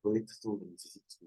conectas donde necesitas.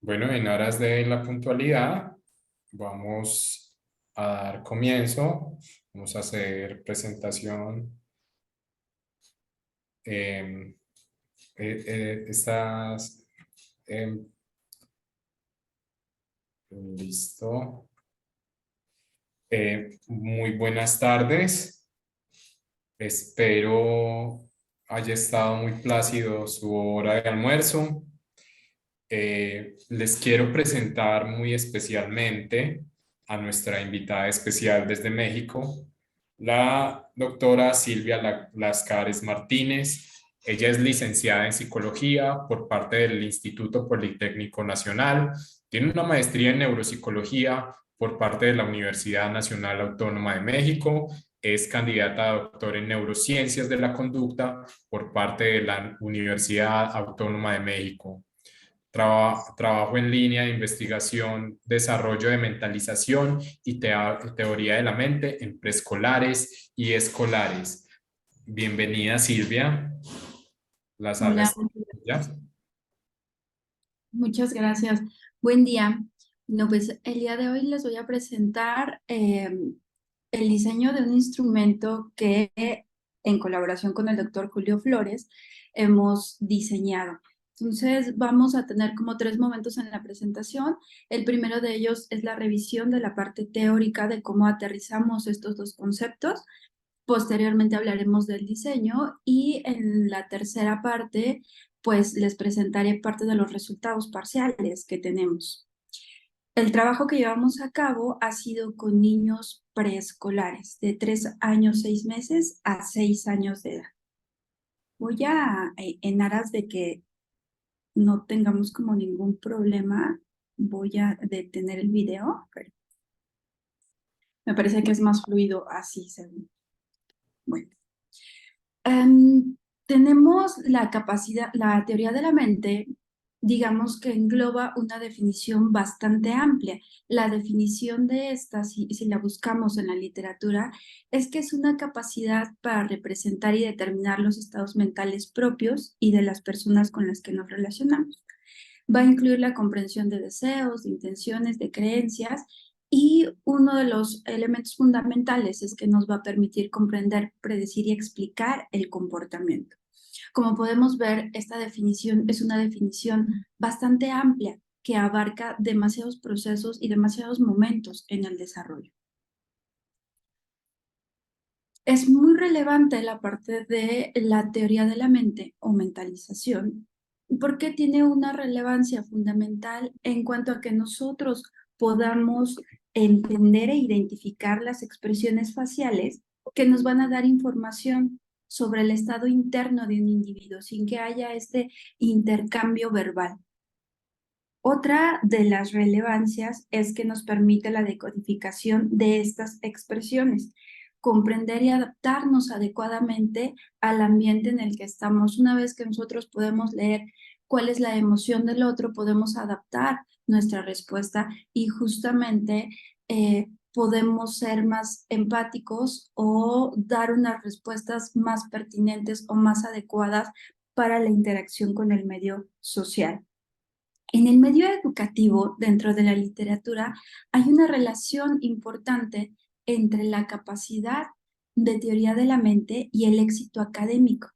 Bueno, en aras de la puntualidad, vamos a dar comienzo. Vamos a hacer presentación. em, Estás listo. Muy buenas tardes. Espero haya estado muy plácido su hora de almuerzo. Les quiero presentar muy especialmente a nuestra invitada especial desde México, la doctora Silvia Lascares Martínez. Ella es licenciada en psicología por parte del Instituto Politécnico Nacional. Tiene una maestría en neuropsicología por parte de la Universidad Nacional Autónoma de México. Es candidata a doctor en neurociencias de la conducta por parte de la Universidad Autónoma de México. Trabajo en línea de investigación, desarrollo de mentalización y teoría de la mente en preescolares y escolares. Bienvenida, Silvia. La sala Hola, es tuya. muchas gracias. Buen día. No, pues el día de hoy les voy a presentar el diseño de un instrumento que en colaboración con el doctor Julio Flores hemos diseñado. Entonces vamos a tener como tres momentos en la presentación. El primero de ellos es la revisión de la parte teórica de cómo aterrizamos estos dos conceptos. Posteriormente hablaremos del diseño y en la tercera parte, pues les presentaré parte de los resultados parciales que tenemos. El trabajo que llevamos a cabo ha sido con niños preescolares de 3 años, 6 meses a 6 años de edad. Voy a, en aras de que no tengamos como ningún problema, voy a detener el video. Me parece que es más fluido así, según. Bueno. Tenemos la capacidad, la teoría de la mente, digamos que engloba una definición bastante amplia. La definición de esta, si la buscamos en la literatura, es que es una capacidad para representar y determinar los estados mentales propios y de las personas con las que nos relacionamos. Va a incluir la comprensión de deseos, de intenciones, de creencias, y uno de los elementos fundamentales es que nos va a permitir comprender, predecir y explicar el comportamiento. Como podemos ver, esta definición es una definición bastante amplia que abarca demasiados procesos y demasiados momentos en el desarrollo. Es muy relevante la parte de la teoría de la mente o mentalización, porque tiene una relevancia fundamental en cuanto a que nosotros podamos entender e identificar las expresiones faciales que nos van a dar información sobre el estado interno de un individuo sin que haya este intercambio verbal. Otra de las relevancias es que nos permite la decodificación de estas expresiones, comprender y adaptarnos adecuadamente al ambiente en el que estamos. Una vez que nosotros podemos leer cuál es la emoción del otro, podemos adaptar nuestra respuesta y justamente podemos ser más empáticos o dar unas respuestas más pertinentes o más adecuadas para la interacción con el medio social. En el medio educativo, dentro de la literatura, hay una relación importante entre la capacidad de teoría de la mente y el éxito académico.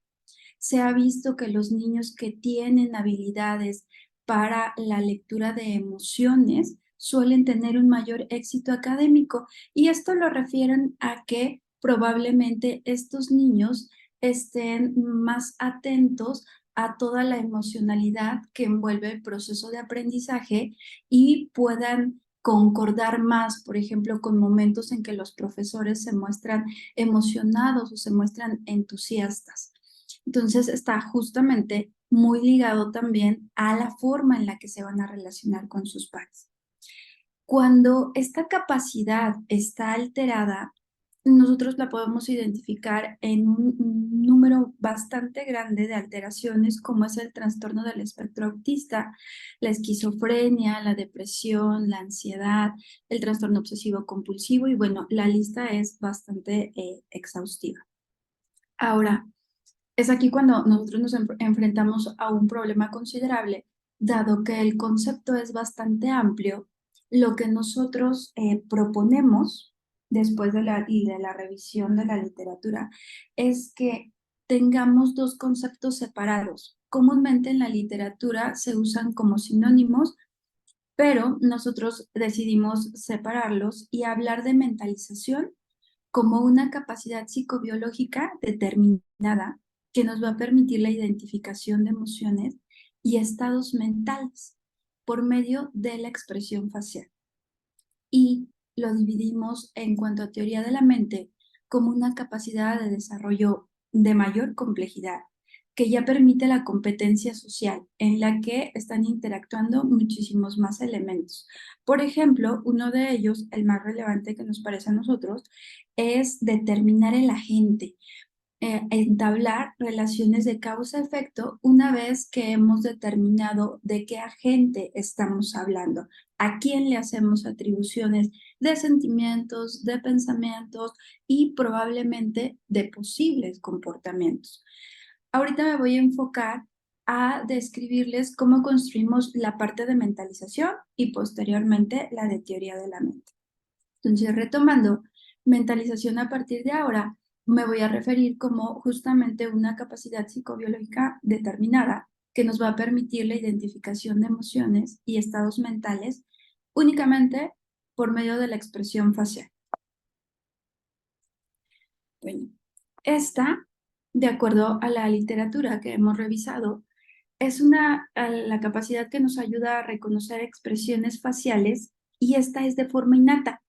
Se ha visto que los niños que tienen habilidades para la lectura de emociones suelen tener un mayor éxito académico, y esto lo refieren a que probablemente estos niños estén más atentos a toda la emocionalidad que envuelve el proceso de aprendizaje y puedan concordar más, por ejemplo, con momentos en que los profesores se muestran emocionados o se muestran entusiastas. Entonces está justamente muy ligado también a la forma en la que se van a relacionar con sus pares. Cuando esta capacidad está alterada, nosotros la podemos identificar en un número bastante grande de alteraciones, como es el trastorno del espectro autista, la esquizofrenia, la depresión, la ansiedad, el trastorno obsesivo compulsivo, y bueno, la lista es bastante exhaustiva. Ahora, es aquí cuando nosotros nos enfrentamos a un problema considerable, dado que el concepto es bastante amplio. Lo que nosotros proponemos después de la revisión de la literatura es que tengamos dos conceptos separados. Comúnmente en la literatura se usan como sinónimos, pero nosotros decidimos separarlos y hablar de mentalización como una capacidad psicobiológica determinada que nos va a permitir la identificación de emociones y estados mentales por medio de la expresión facial. Y lo dividimos en cuanto a teoría de la mente como una capacidad de desarrollo de mayor complejidad que ya permite la competencia social, en la que están interactuando muchísimos más elementos. Por ejemplo, uno de ellos, el más relevante que nos parece a nosotros, es determinar el agente, entablar relaciones de causa-efecto una vez que hemos determinado de qué agente estamos hablando, a quién le hacemos atribuciones de sentimientos, de pensamientos y probablemente de posibles comportamientos. Ahorita me voy a enfocar a describirles cómo construimos la parte de mentalización y posteriormente la de teoría de la mente. Entonces, retomando, mentalización a partir de ahora, me voy a referir como justamente una capacidad psicobiológica determinada que nos va a permitir la identificación de emociones y estados mentales únicamente por medio de la expresión facial. Bueno, Esta, de acuerdo a la literatura que hemos revisado, es la capacidad que nos ayuda a reconocer expresiones faciales y esta es de forma innata,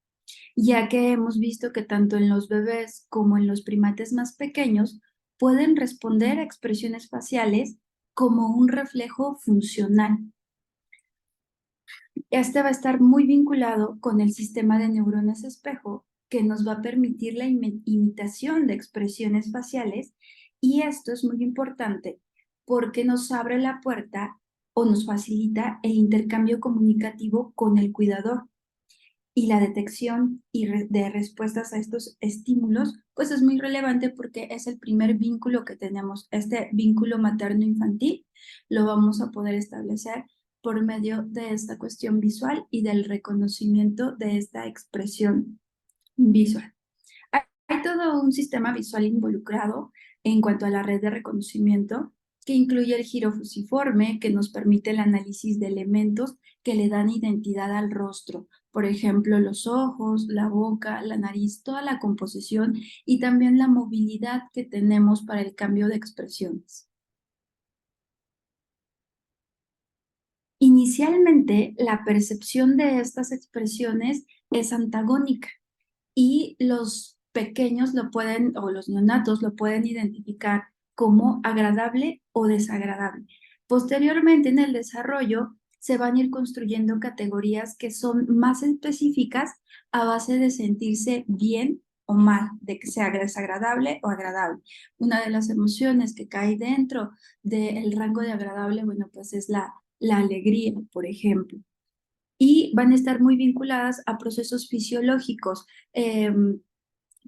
ya que hemos visto que tanto en los bebés como en los primates más pequeños pueden responder a expresiones faciales como un reflejo funcional. Este va a estar muy vinculado con el sistema de neuronas espejo que nos va a permitir la imitación de expresiones faciales y esto es muy importante porque nos abre la puerta o nos facilita el intercambio comunicativo con el cuidador y la detección de respuestas a estos estímulos, pues es muy relevante porque es el primer vínculo que tenemos. Este vínculo materno-infantil lo vamos a poder establecer por medio de esta cuestión visual y del reconocimiento de esta expresión visual. Hay todo un sistema visual involucrado en cuanto a la red de reconocimiento que incluye el giro fusiforme, que nos permite el análisis de elementos que le dan identidad al rostro. Por ejemplo, los ojos, la boca, la nariz, toda la composición y también la movilidad que tenemos para el cambio de expresiones. Inicialmente, la percepción de estas expresiones es antagónica y los pequeños lo pueden, o los neonatos lo pueden identificar como agradable o desagradable. Posteriormente, en el desarrollo, se van a ir construyendo categorías que son más específicas a base de sentirse bien o mal, de que sea desagradable o agradable. Una de las emociones que cae dentro del rango de agradable, bueno, pues es la alegría, por ejemplo y van a estar muy vinculadas a procesos fisiológicos.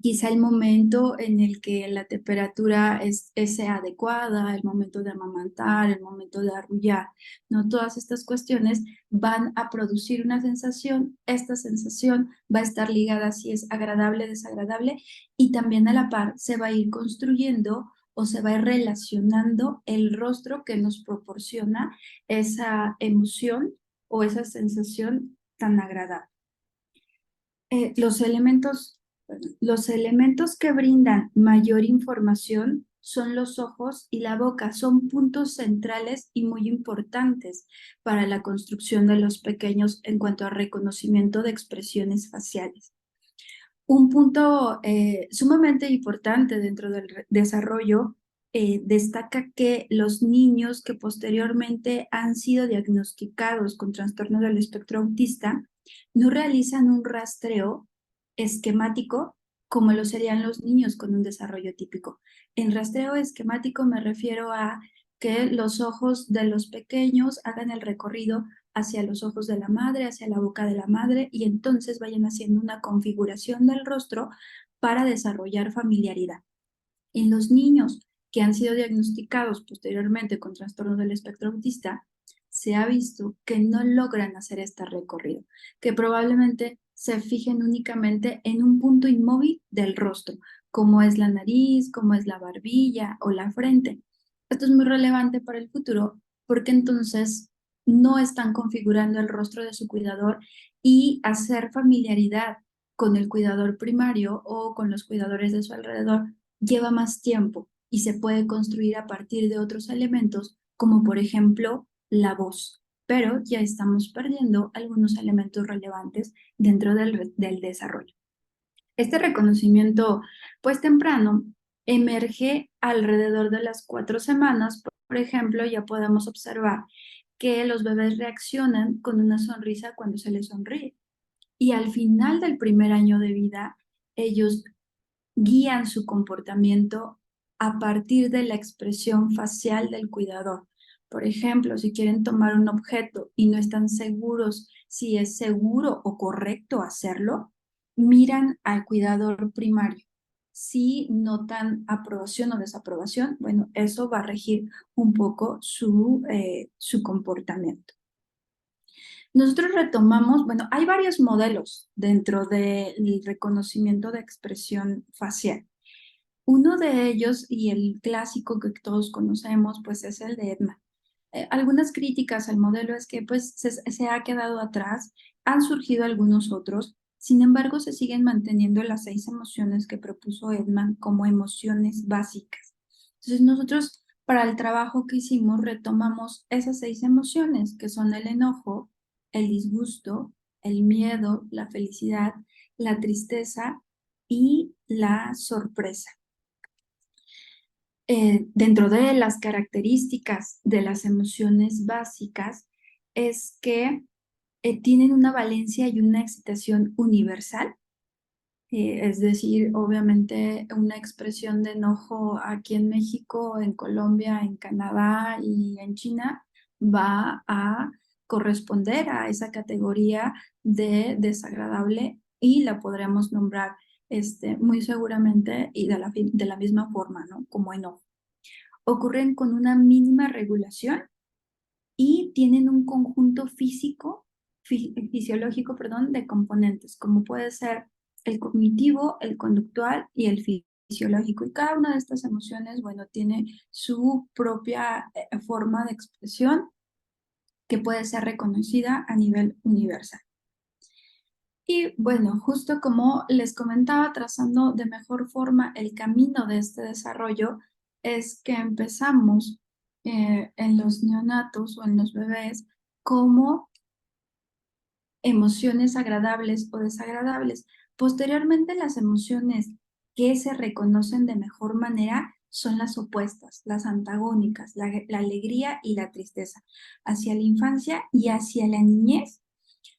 Quizá el momento en el que la temperatura sea adecuada, el momento de amamantar, el momento de arrullar, ¿no? Todas estas cuestiones van a producir una sensación, esta sensación va a estar ligada si es agradable, desagradable, y también a la par se va a ir construyendo o se va a ir relacionando el rostro que nos proporciona esa emoción o esa sensación tan agradable. Los elementos que brindan mayor información son los ojos y la boca. Son puntos centrales y muy importantes para la construcción de los pequeños en cuanto a reconocimiento de expresiones faciales. Un punto sumamente importante dentro del desarrollo destaca que los niños que posteriormente han sido diagnosticados con trastorno del espectro autista no realizan un rastreo esquemático como lo serían los niños con un desarrollo típico. En rastreo esquemático me refiero a que los ojos de los pequeños hagan el recorrido hacia los ojos de la madre, hacia la boca de la madre y entonces vayan haciendo una configuración del rostro para desarrollar familiaridad. En los niños que han sido diagnosticados posteriormente con trastorno del espectro autista, se ha visto que no logran hacer este recorrido, que probablemente se fijen únicamente en un punto inmóvil del rostro, como es la nariz, como es la barbilla o la frente. Esto es muy relevante para el futuro porque entonces no están configurando el rostro de su cuidador y hacer familiaridad con el cuidador primario o con los cuidadores de su alrededor lleva más tiempo y se puede construir a partir de otros elementos, como por ejemplo la voz. Pero ya estamos perdiendo algunos elementos relevantes dentro del desarrollo. Este reconocimiento, pues temprano, emerge alrededor de las 4 semanas. Por ejemplo, ya podemos observar que los bebés reaccionan con una sonrisa cuando se les sonríe. Y al final del primer año de vida, ellos guían su comportamiento a partir de la expresión facial del cuidador. Por ejemplo, si quieren tomar un objeto y no están seguros si es seguro o correcto hacerlo, miran al cuidador primario. Si notan aprobación o desaprobación, bueno, eso va a regir un poco su comportamiento. Nosotros retomamos, bueno, hay varios modelos dentro del reconocimiento de expresión facial. Uno de ellos, y el clásico que todos conocemos, pues es el de Edna. Algunas críticas al modelo es que pues se ha quedado atrás, han surgido algunos otros. Sin embargo, se siguen manteniendo las 6 emociones que propuso Edman como emociones básicas. Entonces, nosotros para el trabajo que hicimos retomamos esas 6 emociones, que son el enojo, el disgusto, el miedo, la felicidad, la tristeza y la sorpresa. Dentro de las características de las emociones básicas es que tienen una valencia y una excitación universal. Es decir, obviamente una expresión de enojo aquí en México, en Colombia, en Canadá y en China va a corresponder a esa categoría de desagradable y la podremos nombrar muy seguramente y de la misma forma, ¿no? Como enojo. Ocurren con una mínima regulación y tienen un conjunto fisiológico, perdón, de componentes, como puede ser el cognitivo, el conductual y el fisiológico. Y cada una de estas emociones, bueno, tiene su propia forma de expresión que puede ser reconocida a nivel universal. Y bueno, justo como les comentaba, trazando de mejor forma el camino de este desarrollo, es que empezamos en los neonatos o en los bebés como emociones agradables o desagradables. Posteriormente, las emociones que se reconocen de mejor manera son las opuestas, las antagónicas, la alegría y la tristeza. Hacia la infancia y hacia la niñez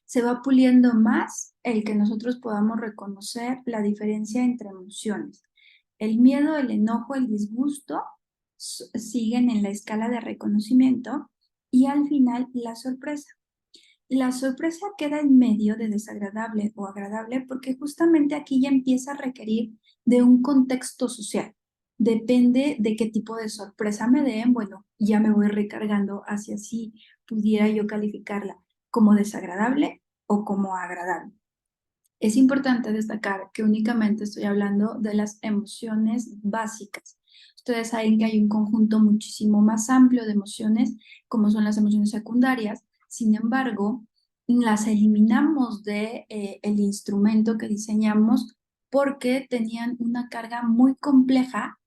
se va puliendo más el que nosotros podamos reconocer la diferencia entre emociones. El miedo, el enojo, el disgusto siguen en la escala de reconocimiento y al final la sorpresa. La sorpresa queda en medio de desagradable o agradable porque justamente aquí ya empieza a requerir de un contexto social. Depende de qué tipo de sorpresa me den, bueno, ya me voy recargando hacia si pudiera yo calificarla como desagradable o como agradable. Es importante destacar que únicamente estoy hablando de las emociones básicas. Ustedes saben que hay un conjunto muchísimo más amplio de emociones, como son las emociones secundarias. Sin embargo, las eliminamos de el instrumento que diseñamos porque tenían una carga muy compleja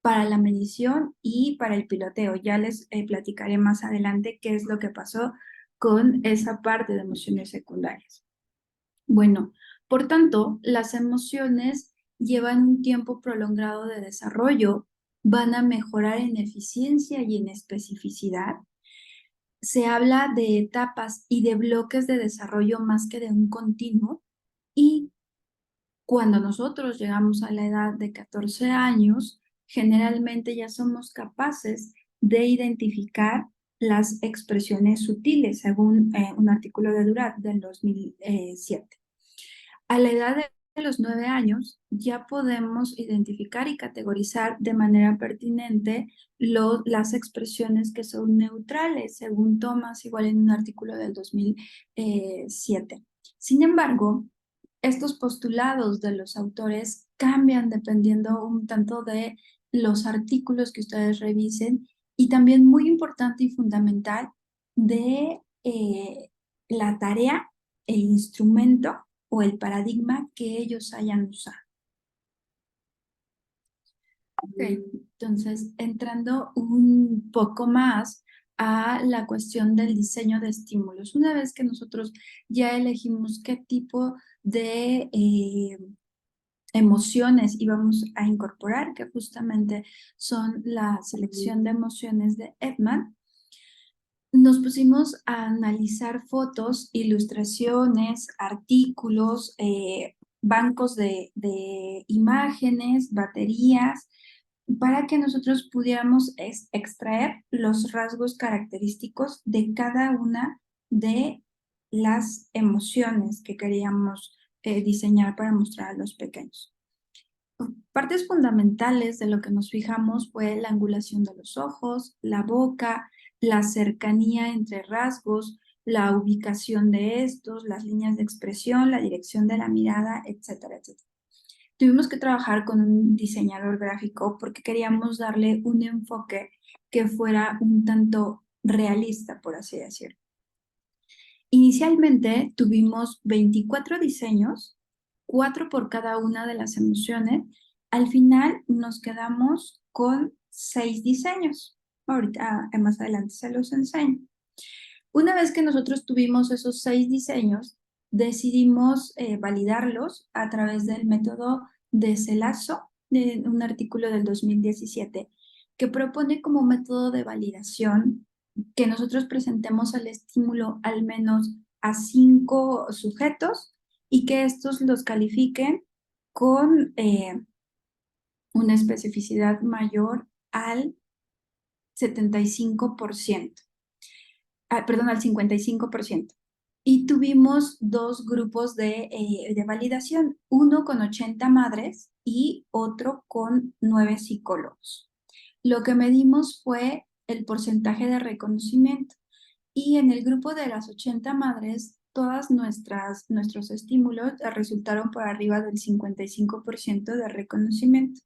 para la medición y para el piloteo. Ya les platicaré más adelante qué es lo que pasó con esa parte de emociones secundarias. Bueno, por tanto, las emociones llevan un tiempo prolongado de desarrollo, van a mejorar en eficiencia y en especificidad. Se habla de etapas y de bloques de desarrollo más que de un continuo. Y cuando nosotros llegamos a la edad de 14 años, generalmente ya somos capaces de identificar las expresiones sutiles, según un artículo de Durat del 2007. A la edad de los 9 años ya podemos identificar y categorizar de manera pertinente las expresiones que son neutrales, según Thomas, igual en un artículo del 2007. Sin embargo, estos postulados de los autores cambian dependiendo un tanto de los artículos que ustedes revisen y también muy importante y fundamental de la tarea, el instrumento o el paradigma que ellos hayan usado. Ok, entonces entrando un poco más a la cuestión del diseño de estímulos. Una vez que nosotros ya elegimos qué tipo de emociones íbamos a incorporar, que justamente son la selección de emociones de Edman, nos pusimos a analizar fotos, ilustraciones, artículos, bancos de imágenes, baterías, para que nosotros pudiéramos extraer los rasgos característicos de cada una de las emociones que queríamos diseñar para mostrar a los pequeños. Partes fundamentales de lo que nos fijamos fue la angulación de los ojos, la boca, la cercanía entre rasgos, la ubicación de estos, las líneas de expresión, la dirección de la mirada, etcétera, etcétera. Tuvimos que trabajar con un diseñador gráfico porque queríamos darle un enfoque que fuera un tanto realista, por así decirlo. Inicialmente tuvimos 24 diseños 4 por cada una de las emociones, al final nos quedamos con 6 diseños. Ahorita, más adelante se los enseño. Una vez que nosotros tuvimos esos 6 diseños, decidimos validarlos a través del método de CELASO, de un artículo del 2017, que propone como método de validación que nosotros presentemos el estímulo al menos a 5 sujetos y que estos los califiquen con una especificidad mayor al 75%. Perdón, al 55%. Y tuvimos 2 grupos de validación, uno con 80 madres y otro con 9 psicólogos. Lo que medimos fue el porcentaje de reconocimiento. Y en el grupo de las 80 madres, todas nuestros estímulos resultaron por arriba del 55% de reconocimiento.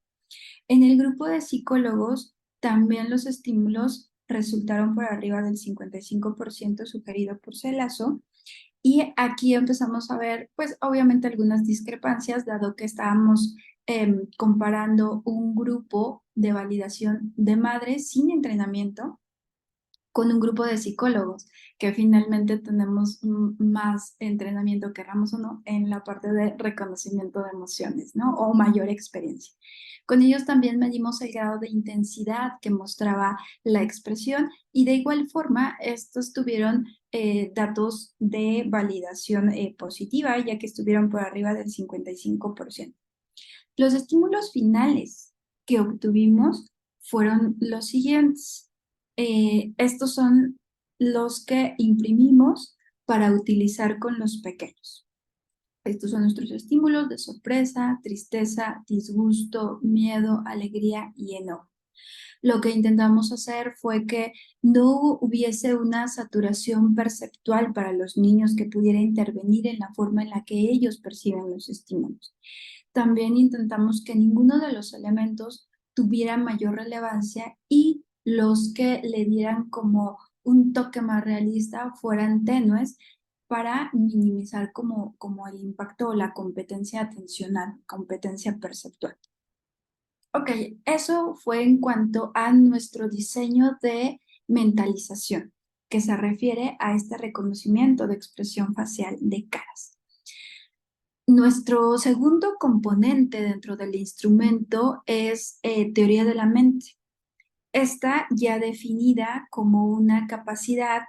En el grupo de psicólogos, también los estímulos resultaron por arriba del 55% sugerido por CELASO. Y aquí empezamos a ver, pues obviamente algunas discrepancias, dado que estábamos comparando un grupo de validación de madres sin entrenamiento con un grupo de psicólogos, que finalmente tenemos más entrenamiento, querramos o no, en la parte de reconocimiento de emociones, ¿no? O mayor experiencia. Con ellos también medimos el grado de intensidad que mostraba la expresión y de igual forma estos tuvieron datos de validación positiva, ya que estuvieron por arriba del 55%. Los estímulos finales que obtuvimos fueron los siguientes. Estos son los que imprimimos para utilizar con los pequeños. Estos son nuestros estímulos de sorpresa, tristeza, disgusto, miedo, alegría y enojo. Lo que intentamos hacer fue que no hubiese una saturación perceptual para los niños que pudiera intervenir en la forma en la que ellos perciben los estímulos. También intentamos que ninguno de los elementos tuviera mayor relevancia y los que le dieran como un toque más realista fueran tenues para minimizar como el impacto o la competencia atencional, competencia perceptual. Ok, eso fue en cuanto a nuestro diseño de mentalización, que se refiere a este reconocimiento de expresión facial de caras. Nuestro segundo componente dentro del instrumento es teoría de la mente. Esta ya definida como una capacidad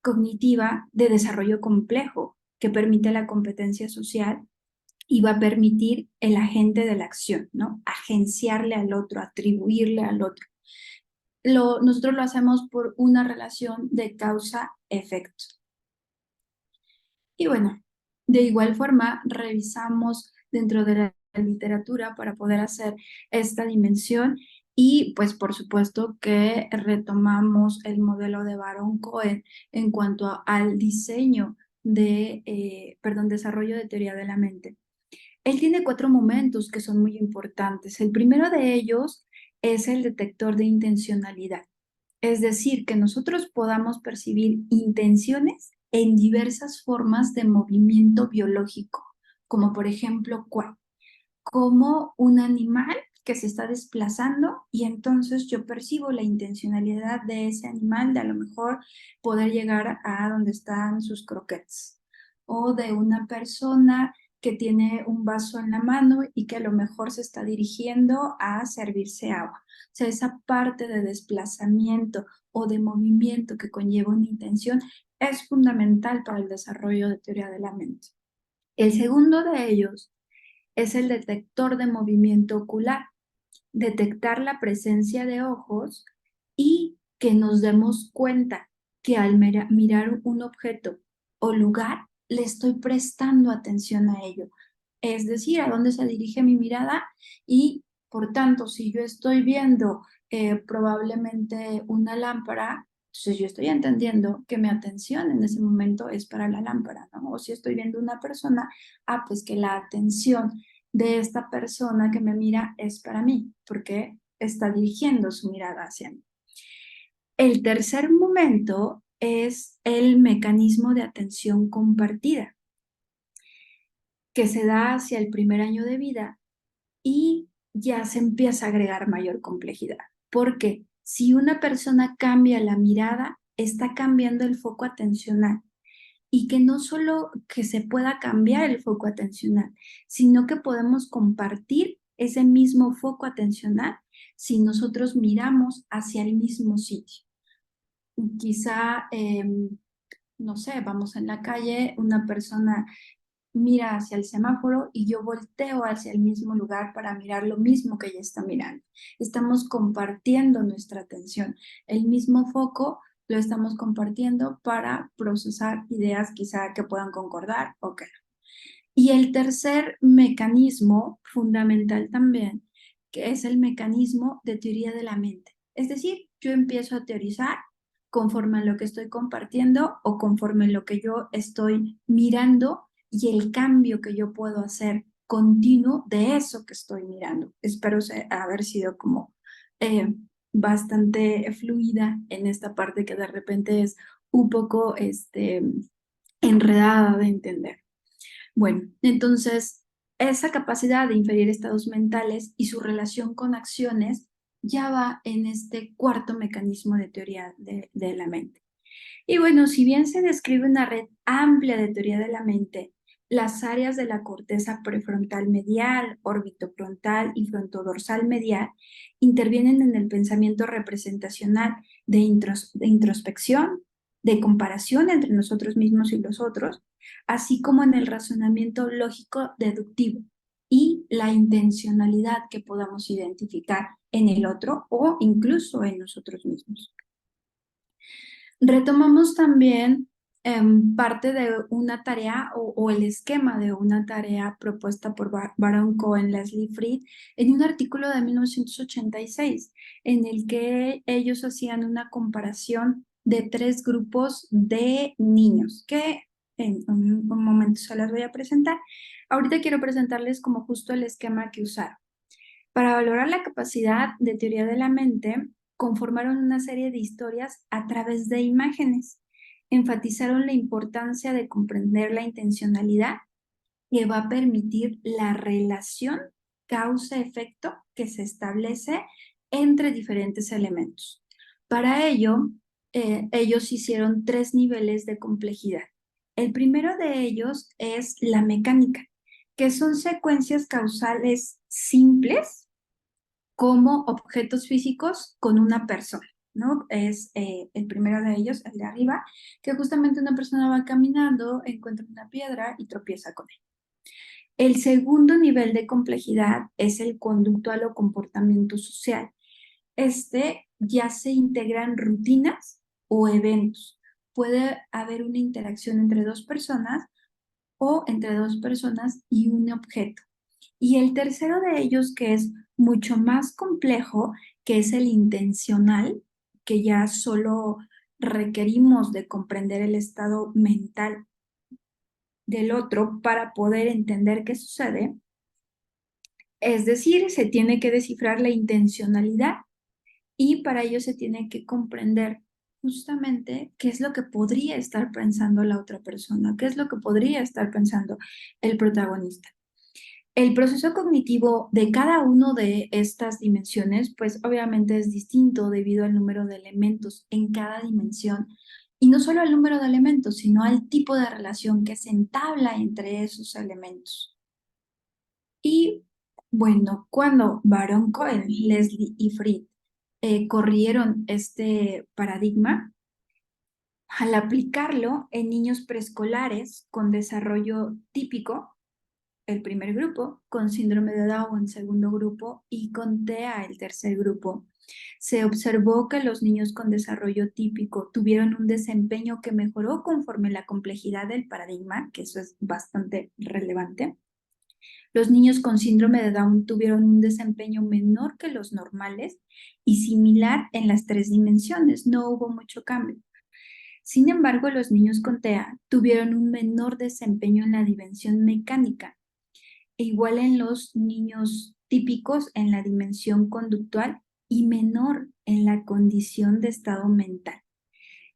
cognitiva de desarrollo complejo que permite la competencia social y va a permitir el agente de la acción, ¿no? Agenciarle al otro, atribuirle al otro. Nosotros lo hacemos por una relación de causa-efecto. Y bueno, de igual forma, revisamos dentro de la literatura para poder hacer esta dimensión y pues por supuesto que retomamos el modelo de Baron Cohen en cuanto al diseño desarrollo de teoría de la mente. Él tiene 4 momentos que son muy importantes. El primero de ellos es el detector de intencionalidad. Es decir, que nosotros podamos percibir intenciones en diversas formas de movimiento biológico, como por ejemplo, ¿cuál? Como un animal que se está desplazando y entonces yo percibo la intencionalidad de ese animal de a lo mejor poder llegar a donde están sus croquetes, o de una persona que tiene un vaso en la mano y que a lo mejor se está dirigiendo a servirse agua. O sea, esa parte de desplazamiento o de movimiento que conlleva una intención es fundamental para el desarrollo de teoría de la mente. El segundo de ellos es el detector de movimiento ocular, detectar la presencia de ojos y que nos demos cuenta que al mirar un objeto o lugar, le estoy prestando atención a ello. Es decir, a dónde se dirige mi mirada y, por tanto, si yo estoy viendo probablemente una lámpara, entonces yo estoy entendiendo que mi atención en ese momento es para la lámpara, ¿no? O si estoy viendo una persona, pues que la atención de esta persona que me mira es para mí, porque está dirigiendo su mirada hacia mí. El tercer momento es el mecanismo de atención compartida, que se da hacia el primer año de vida y ya se empieza a agregar mayor complejidad. Porque si una persona cambia la mirada, está cambiando el foco atencional y que no solo que se pueda cambiar el foco atencional, sino que podemos compartir ese mismo foco atencional si nosotros miramos hacia el mismo sitio. Quizá, no sé, vamos en la calle, una persona mira hacia el semáforo y yo volteo hacia el mismo lugar para mirar lo mismo que ella está mirando. Estamos compartiendo nuestra atención. El mismo foco lo estamos compartiendo para procesar ideas quizá que puedan concordar o que no. Y el tercer mecanismo fundamental también, que es el mecanismo de teoría de la mente. Es decir, yo empiezo a teorizar conforme a lo que estoy compartiendo o conforme a lo que yo estoy mirando y el cambio que yo puedo hacer continuo de eso que estoy mirando. Espero haber sido como eh, bastante fluida en esta parte que de repente es un poco enredada de entender. Bueno, entonces, esa capacidad de inferir estados mentales y su relación con acciones ya va en este cuarto mecanismo de teoría de la mente. Y bueno, si bien se describe una red amplia de teoría de la mente, las áreas de la corteza prefrontal medial, orbitofrontal y frontodorsal medial intervienen en el pensamiento representacional de introspección, de comparación entre nosotros mismos y los otros, así como en el razonamiento lógico deductivo y la intencionalidad que podamos identificar en el otro o incluso en nosotros mismos. Retomamos también parte de una tarea o el esquema de una tarea propuesta por Baron Cohen, Leslie Fried, en un artículo de 1986, en el que ellos hacían una comparación de 3 grupos de niños, que en un momento se las voy a presentar. Ahorita quiero presentarles como justo el esquema que usaron. Para valorar la capacidad de teoría de la mente, conformaron una serie de historias a través de imágenes. Enfatizaron la importancia de comprender la intencionalidad que va a permitir la relación causa-efecto que se establece entre diferentes elementos. Para ello, ellos hicieron 3 niveles de complejidad. El primero de ellos es la mecánica, que son secuencias causales simples como objetos físicos con una persona, ¿no? Es el primero de ellos, el de arriba, que justamente una persona va caminando, encuentra una piedra y tropieza con ella. El segundo nivel de complejidad es el conductual o comportamiento social. Ya se integran rutinas o eventos. Puede haber una interacción entre 2 personas o entre 2 personas y un objeto. Y el tercero de ellos, que es mucho más complejo, que es el intencional, que ya solo requerimos de comprender el estado mental del otro para poder entender qué sucede. Es decir, se tiene que descifrar la intencionalidad y para ello se tiene que comprender justamente qué es lo que podría estar pensando la otra persona, qué es lo que podría estar pensando el protagonista. El proceso cognitivo de cada uno de estas dimensiones, pues obviamente es distinto debido al número de elementos en cada dimensión, y no solo al número de elementos, sino al tipo de relación que se entabla entre esos elementos. Y bueno, cuando Baron Cohen, Leslie y Fried corrieron este paradigma, al aplicarlo en niños preescolares con desarrollo típico, el primer grupo, con síndrome de Down el segundo grupo y con TEA el tercer grupo, se observó que los niños con desarrollo típico tuvieron un desempeño que mejoró conforme la complejidad del paradigma, que eso es bastante relevante. Los niños con síndrome de Down tuvieron un desempeño menor que los normales y similar en las 3 dimensiones, no hubo mucho cambio. Sin embargo, los niños con TEA tuvieron un menor desempeño en la dimensión mecánica, e igual en los niños típicos en la dimensión conductual y menor en la condición de estado mental.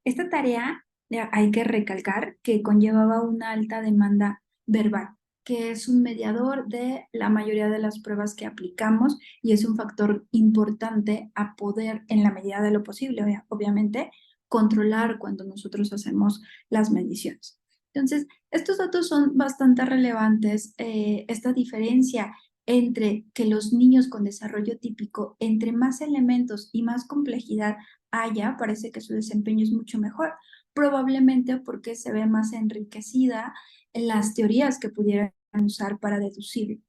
Esta tarea hay que recalcar que conllevaba una alta demanda verbal, que es un mediador de la mayoría de las pruebas que aplicamos y es un factor importante a poder, en la medida de lo posible, obviamente, controlar cuando nosotros hacemos las mediciones. Entonces, estos datos son bastante relevantes. Esta diferencia entre que los niños con desarrollo típico, entre más elementos y más complejidad haya, parece que su desempeño es mucho mejor, probablemente porque se ve más enriquecida en las teorías que pudieran usar para deducir.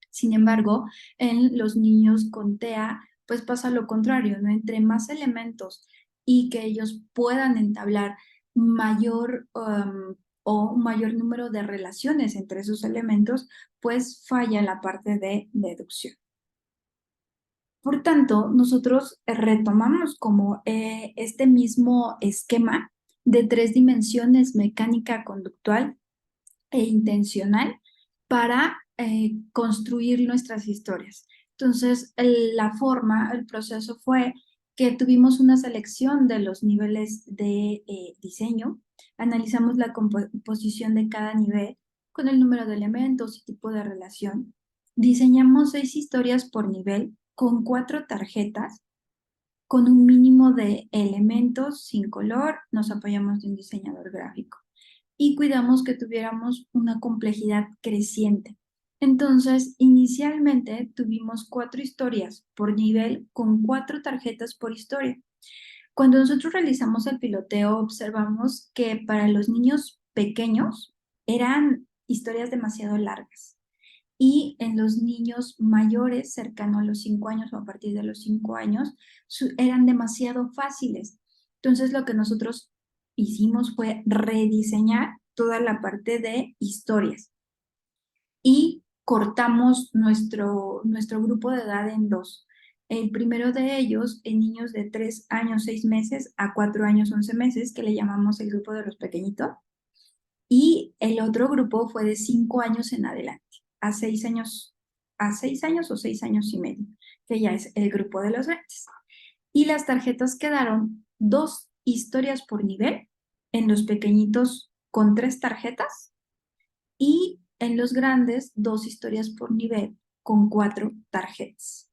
Sin embargo, en los niños con TEA, pues pasa lo contrario, ¿no? Entre más elementos y que ellos puedan entablar mayor o un mayor número de relaciones entre esos elementos, pues falla la parte de deducción. Por tanto, nosotros retomamos como este mismo esquema de 3 dimensiones, mecánica, conductual e intencional, para construir nuestras historias. Entonces, la forma, el proceso fue que tuvimos una selección de los niveles de diseño, analizamos la composición de cada nivel con el número de elementos y tipo de relación, diseñamos 6 historias por nivel con 4 tarjetas, con un mínimo de elementos sin color, nos apoyamos de un diseñador gráfico y cuidamos que tuviéramos una complejidad creciente. Entonces, inicialmente tuvimos 4 historias por nivel con 4 tarjetas por historia. Cuando nosotros realizamos el piloteo, observamos que para los niños pequeños eran historias demasiado largas y en los niños mayores, cercano a los 5 años o a partir de los 5 años, eran demasiado fáciles. Entonces lo que nosotros hicimos fue rediseñar toda la parte de historias y cortamos nuestro grupo de edad en dos. El primero de ellos en niños de 3 años, 6 meses a 4 años, 11 meses, que le llamamos el grupo de los pequeñitos, y el otro grupo fue de 5 años en adelante, a 6 años o 6 años y medio, que ya es el grupo de los grandes. Y las tarjetas quedaron 2 historias por nivel, en los pequeñitos con 3 tarjetas y en los grandes 2 historias por nivel con 4 tarjetas.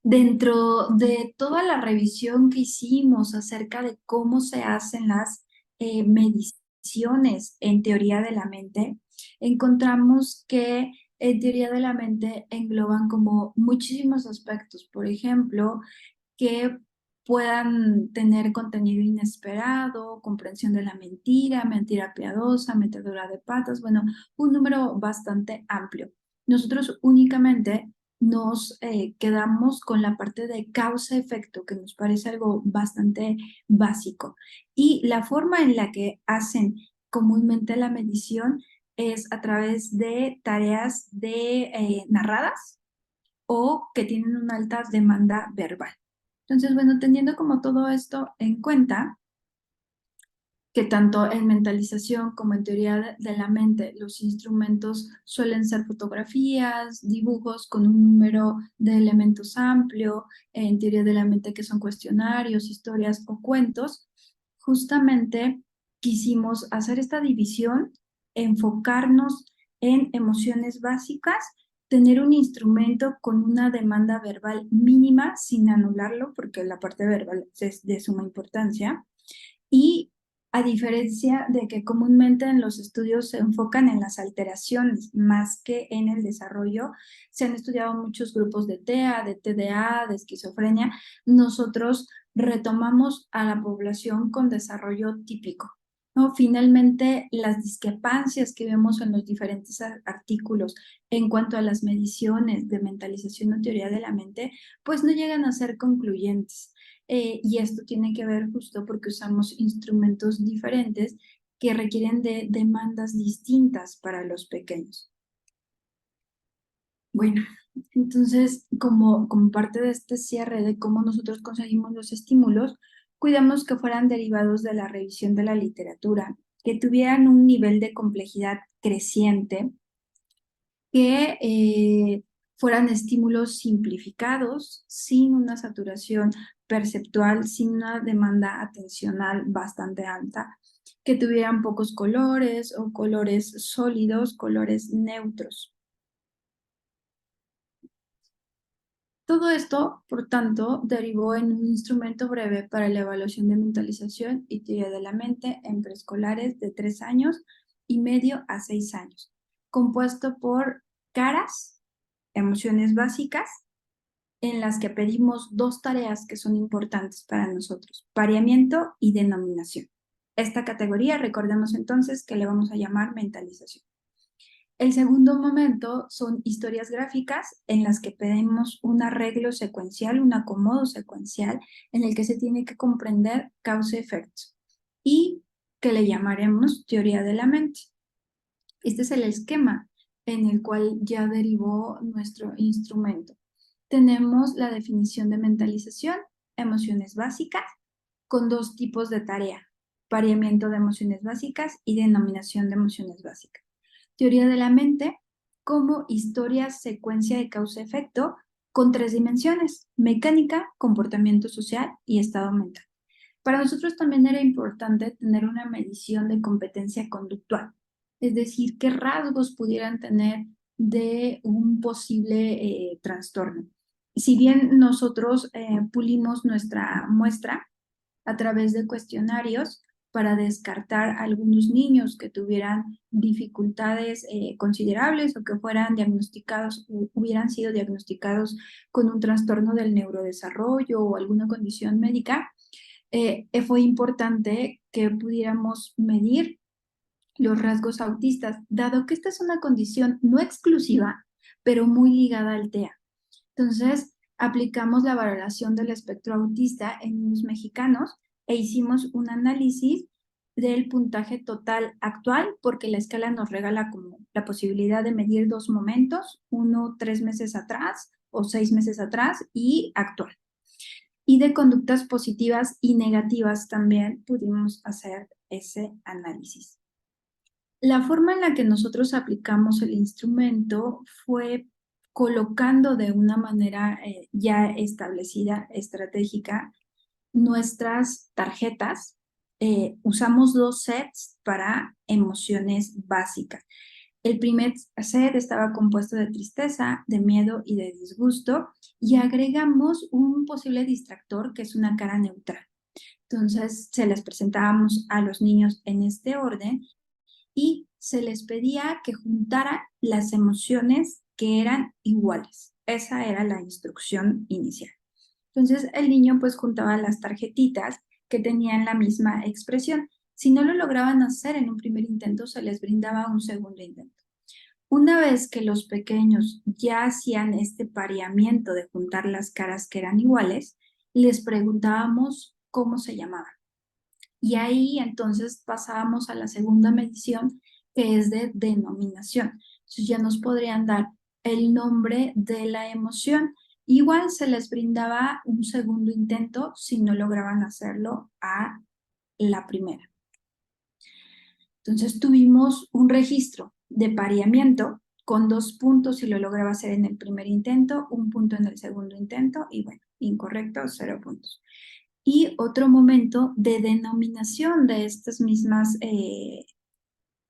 Dentro de toda la revisión que hicimos acerca de cómo se hacen las mediciones en teoría de la mente, encontramos que en teoría de la mente engloban como muchísimos aspectos. Por ejemplo, que puedan tener contenido inesperado, comprensión de la mentira, mentira piadosa, metedura de patas, bueno, un número bastante amplio. Nosotros únicamente nos quedamos con la parte de causa-efecto, que nos parece algo bastante básico. Y la forma en la que hacen comúnmente la medición es a través de tareas narradas o que tienen una alta demanda verbal. Entonces, bueno, teniendo como todo esto en cuenta, que tanto en mentalización como en teoría de la mente, los instrumentos suelen ser fotografías, dibujos con un número de elementos amplio, en teoría de la mente que son cuestionarios, historias o cuentos, justamente quisimos hacer esta división, enfocarnos en emociones básicas, tener un instrumento con una demanda verbal mínima sin anularlo, porque la parte verbal es de suma importancia, y a diferencia de que comúnmente en los estudios se enfocan en las alteraciones más que en el desarrollo, se han estudiado muchos grupos de TEA, de TDA, de esquizofrenia, nosotros retomamos a la población con desarrollo típico, ¿no? Finalmente, las discrepancias que vemos en los diferentes artículos en cuanto a las mediciones de mentalización o teoría de la mente, pues no llegan a ser concluyentes. Y esto tiene que ver justo porque usamos instrumentos diferentes que requieren de demandas distintas para los pequeños. Bueno, entonces, como parte de este cierre de cómo nosotros conseguimos los estímulos, cuidamos que fueran derivados de la revisión de la literatura, que tuvieran un nivel de complejidad creciente, que fueran estímulos simplificados, sin una saturación perceptual, sin una demanda atencional bastante alta, que tuvieran pocos colores o colores sólidos, colores neutros. Todo esto, por tanto, derivó en un instrumento breve para la evaluación de mentalización y teoría de la mente en preescolares de 3 años y medio a 6 años, compuesto por caras, emociones básicas, en las que pedimos 2 tareas que son importantes para nosotros: pareamiento y denominación. Esta categoría, recordemos entonces que le vamos a llamar mentalización. El segundo momento son historias gráficas en las que pedimos un arreglo secuencial, un acomodo secuencial en el que se tiene que comprender causa-efecto y que le llamaremos teoría de la mente. Este es el esquema en el cual ya derivó nuestro instrumento. Tenemos la definición de mentalización, emociones básicas, con 2 tipos de tarea: pareamiento de emociones básicas y denominación de emociones básicas. Teoría de la mente como historia, secuencia de causa-efecto con 3 dimensiones: mecánica, comportamiento social y estado mental. Para nosotros también era importante tener una medición de competencia conductual, es decir, qué rasgos pudieran tener de un posible trastorno. Si bien nosotros pulimos nuestra muestra a través de cuestionarios para descartar algunos niños que tuvieran dificultades considerables o que fueran diagnosticados, hubieran sido diagnosticados con un trastorno del neurodesarrollo o alguna condición médica, fue importante que pudiéramos medir los rasgos autistas, dado que esta es una condición no exclusiva, pero muy ligada al TEA. Entonces, aplicamos la valoración del espectro autista en niños mexicanos e hicimos un análisis del puntaje total actual, porque la escala nos regala como la posibilidad de medir 2 momentos, uno 3 meses atrás o 6 meses atrás y actual. Y de conductas positivas y negativas también pudimos hacer ese análisis. La forma en la que nosotros aplicamos el instrumento fue colocando de una manera ya establecida, estratégica, nuestras tarjetas. Usamos 2 sets para emociones básicas. El primer set estaba compuesto de tristeza, de miedo y de disgusto, y agregamos un posible distractor que es una cara neutral. Entonces, se les presentábamos a los niños en este orden y se les pedía que juntaran las emociones que eran iguales. Esa era la instrucción inicial. Entonces, el niño pues juntaba las tarjetitas que tenían la misma expresión. Si no lo lograban hacer en un primer intento, se les brindaba un segundo intento. Una vez que los pequeños ya hacían este pareamiento de juntar las caras que eran iguales, les preguntábamos cómo se llamaban. Y ahí entonces pasábamos a la segunda medición, que es de denominación. Entonces ya nos podrían dar el nombre de la emoción. Igual se les brindaba un segundo intento si no lograban hacerlo a la primera. Entonces tuvimos un registro de pareamiento con 2 puntos si lo lograba hacer en el primer intento, 1 punto en el segundo intento y bueno, incorrecto, 0 puntos. Y otro momento de denominación de estas mismas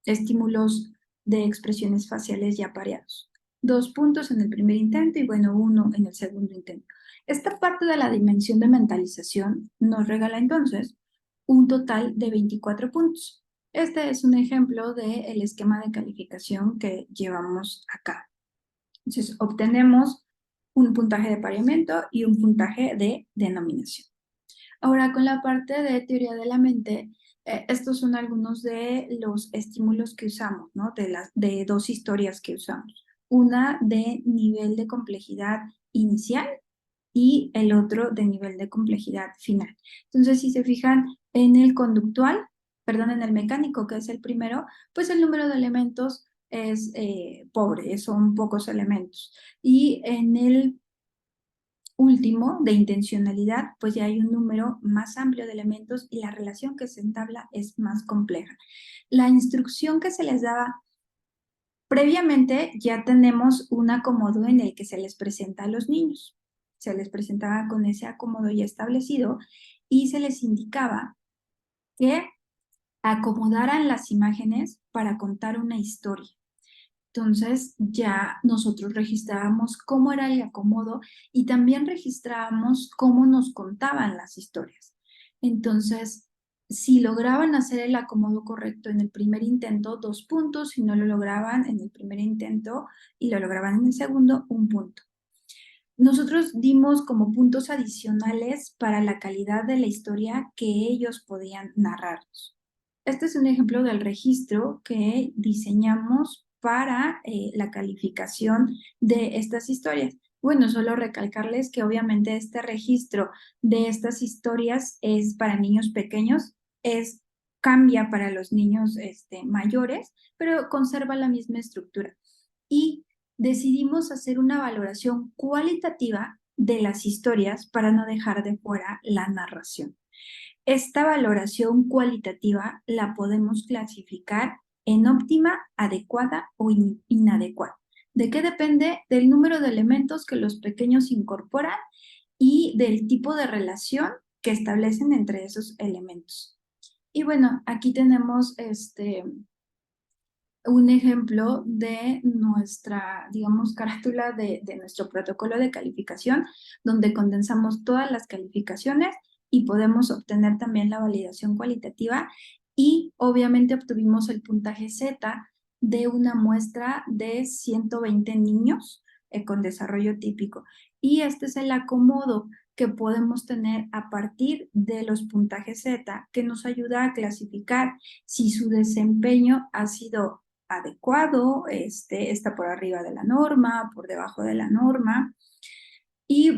estímulos de expresiones faciales ya pareados. 2 puntos en el primer intento y bueno, 1 en el segundo intento. Esta parte de la dimensión de mentalización nos regala entonces un total de 24 puntos. Este es un ejemplo del esquema de calificación que llevamos acá. Entonces, obtenemos un puntaje de pareamiento y un puntaje de denominación. Ahora, con la parte de teoría de la mente, estos son algunos de los estímulos que usamos, ¿no? De 2 historias que usamos. Una de nivel de complejidad inicial y el otro de nivel de complejidad final. Entonces, si se fijan en el conductual, perdón, en el mecánico, que es el primero, pues el número de elementos es pobre, son pocos elementos. Y en el último, de intencionalidad, pues ya hay un número más amplio de elementos y la relación que se entabla es más compleja. La instrucción que se les daba Previamente ya tenemos un acomodo en el que se les presenta a los niños. Se les presentaba con ese acomodo ya establecido y se les indicaba que acomodaran las imágenes para contar una historia. Entonces ya nosotros registrábamos cómo era el acomodo y también registrábamos cómo nos contaban las historias. Entonces, si lograban hacer el acomodo correcto en el primer intento, 2 puntos; si no lo lograban en el primer intento y lo lograban en el segundo, 1 punto. Nosotros dimos como puntos adicionales para la calidad de la historia que ellos podían narrarnos. Este es un ejemplo del registro que diseñamos para la calificación de estas historias. Bueno, solo recalcarles que obviamente este registro de estas historias es para niños pequeños, cambia para los niños mayores, pero conserva la misma estructura. Y decidimos hacer una valoración cualitativa de las historias para no dejar de fuera la narración. Esta valoración cualitativa la podemos clasificar en óptima, adecuada o inadecuada. ¿De qué depende? Del número de elementos que los pequeños incorporan y del tipo de relación que establecen entre esos elementos. Y bueno, aquí tenemos un ejemplo de nuestra, digamos, carátula de nuestro protocolo de calificación, donde condensamos todas las calificaciones y podemos obtener también la validación cualitativa, y obviamente obtuvimos el puntaje Z de una muestra de 120 niños con desarrollo típico. Y este es el acomodo que podemos tener a partir de los puntajes Z, que nos ayuda a clasificar si su desempeño ha sido adecuado, está por arriba de la norma, por debajo de la norma. Y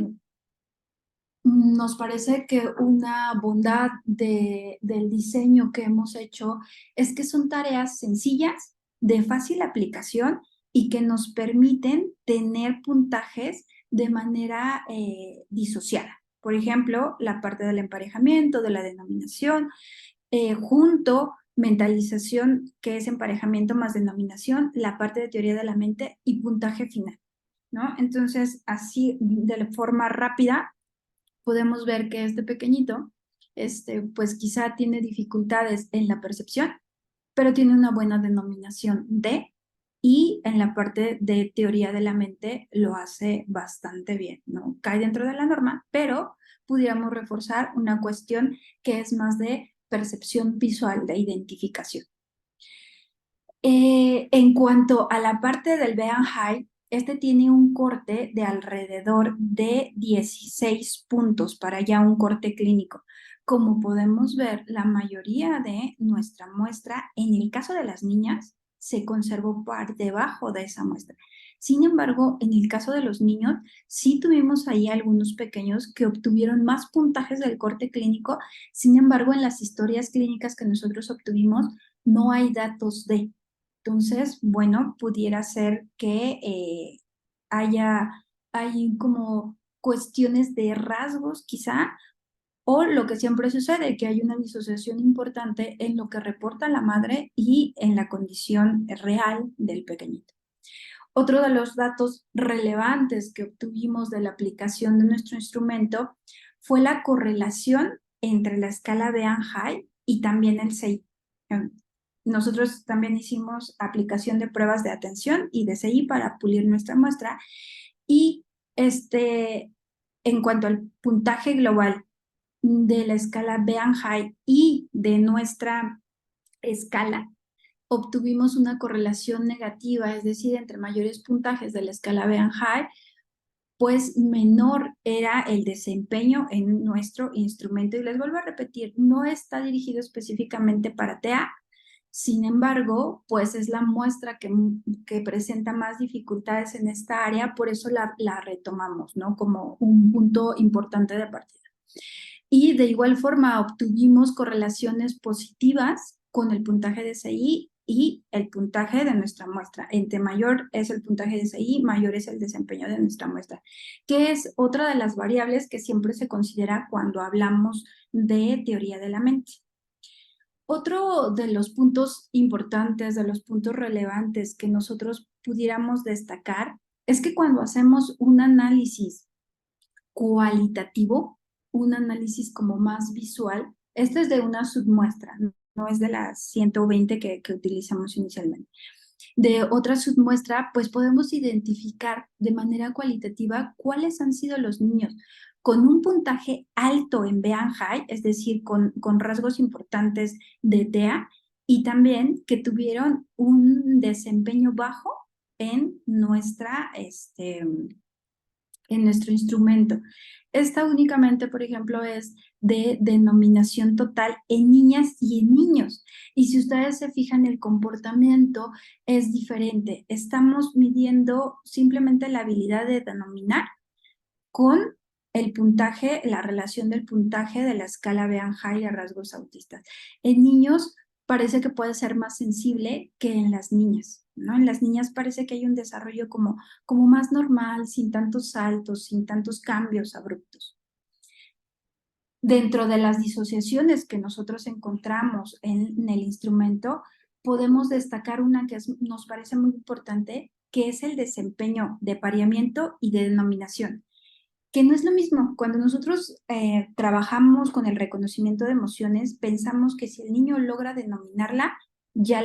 nos parece que una bondad del diseño que hemos hecho es que son tareas sencillas, de fácil aplicación y que nos permiten tener puntajes de manera disociada. Por ejemplo, la parte del emparejamiento, de la denominación, junto mentalización, que es emparejamiento más denominación, la parte de teoría de la mente y puntaje final, ¿no? Entonces, así de forma rápida podemos ver que este pequeñito, pues quizá tiene dificultades en la percepción, pero tiene una buena denominación D, y en la parte de teoría de la mente lo hace bastante bien, ¿no? Cae dentro de la norma, pero pudiéramos reforzar una cuestión que es más de percepción visual, de identificación. En cuanto a la parte del Bean High, este tiene un corte de alrededor de 16 puntos para ya un corte clínico. Como podemos ver, la mayoría de nuestra muestra, en el caso de las niñas, se conservó por debajo de esa muestra. Sin embargo, en el caso de los niños, sí tuvimos ahí algunos pequeños que obtuvieron más puntajes del corte clínico. Sin embargo, en las historias clínicas que nosotros obtuvimos, no hay datos de. Entonces, bueno, pudiera ser que hay como cuestiones de rasgos quizá, o lo que siempre sucede, que hay una disociación importante en lo que reporta la madre y en la condición real del pequeñito. Otro de los datos relevantes que obtuvimos de la aplicación de nuestro instrumento fue la correlación entre la escala Bean High y también el CI. Nosotros también hicimos aplicación de pruebas de atención y de CI para pulir nuestra muestra, y en cuanto al puntaje global de la escala Bean High y de nuestra escala, obtuvimos una correlación negativa, es decir, entre mayores puntajes de la escala Bean High, pues menor era el desempeño en nuestro instrumento. Y les vuelvo a repetir, no está dirigido específicamente para TEA. Sin embargo, pues es la muestra que presenta más dificultades en esta área, por eso la retomamos, ¿no? Como un punto importante de partida. Y de igual forma obtuvimos correlaciones positivas con el puntaje de CI y el puntaje de nuestra muestra. Entre mayor es el puntaje de CI, mayor es el desempeño de nuestra muestra, que es otra de las variables que siempre se considera cuando hablamos de teoría de la mente. Otro de los puntos importantes, de los puntos relevantes que nosotros pudiéramos destacar es que cuando hacemos un análisis cualitativo, un análisis como más visual, este es de una submuestra, no es de las 120 que utilizamos inicialmente. De otra submuestra, pues podemos identificar de manera cualitativa cuáles han sido los niños con un puntaje alto en Bean High, es decir, con rasgos importantes de TEA, y también que tuvieron un desempeño bajo en en nuestro instrumento. Esta únicamente, por ejemplo, es de denominación total en niñas y en niños. Y si ustedes se fijan, el comportamiento es diferente. Estamos midiendo simplemente la habilidad de denominar con el puntaje, la relación del puntaje de la escala Bean High a rasgos autistas. En niños parece que puede ser más sensible que en las niñas, ¿no? En las niñas parece que hay un desarrollo como más normal, sin tantos saltos, sin tantos cambios abruptos. Dentro de las disociaciones que nosotros encontramos en el instrumento, podemos destacar una que nos parece muy importante, que es el desempeño de pareamiento y de denominación, que no es lo mismo. Cuando nosotros trabajamos con el reconocimiento de emociones, pensamos que si el niño logra denominarla, ya